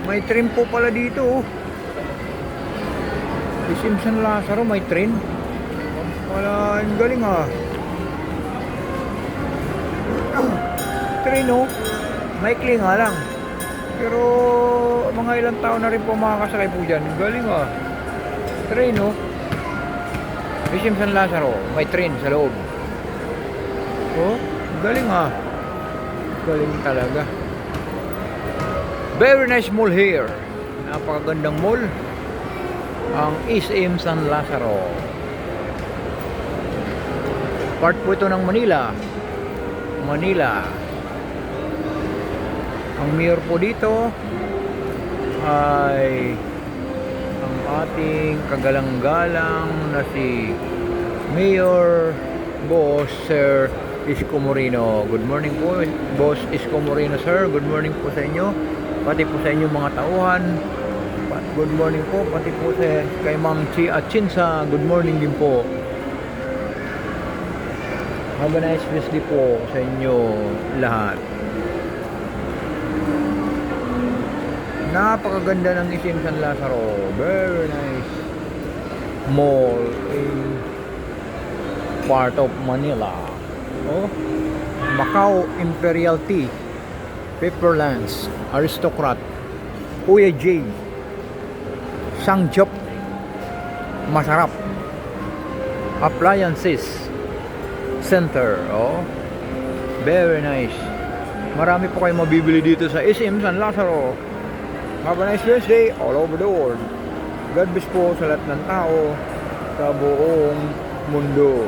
May train po pala dito, oh. SM San Lazaro, may train. Wala, ang galing ah. Train, oh. Maikli nga lang. Pero mga ilang taon na rin po makakasakay po dyan. Ang galing ah. Train, oh. SM San Lazaro, may train sa loob. Oh, galing ah. Galing talaga. Very nice mall here. Napakagandang mall. Ang SM San Lazaro. Part po ito ng Manila. Manila. Ang mayor po dito ay ang ating kagalang-galang na si Mayor Boss Sir Isko Moreno. Good morning po, Boss Isko Moreno, sir. Good morning po sa inyo. Pati po sa inyong mga tauhan. Good morning po. Pati po sa kay Ma'am Chi Atchinsa. Good morning din po. Have a nice Wednesday po sa inyo lahat. Napakaganda ng SM San Lazaro. Very nice mall in part of Manila. Oh, Macau Imperial Tea, Pepperlands, Aristocrat, Kuya J, Sangjop, masarap, Appliances Center. Oh, very nice. Marami po kayong mabibili dito sa SM San Lazaro. Have a nice Wednesday all over the world. God bless po sa lahat ng tao sa buong mundo.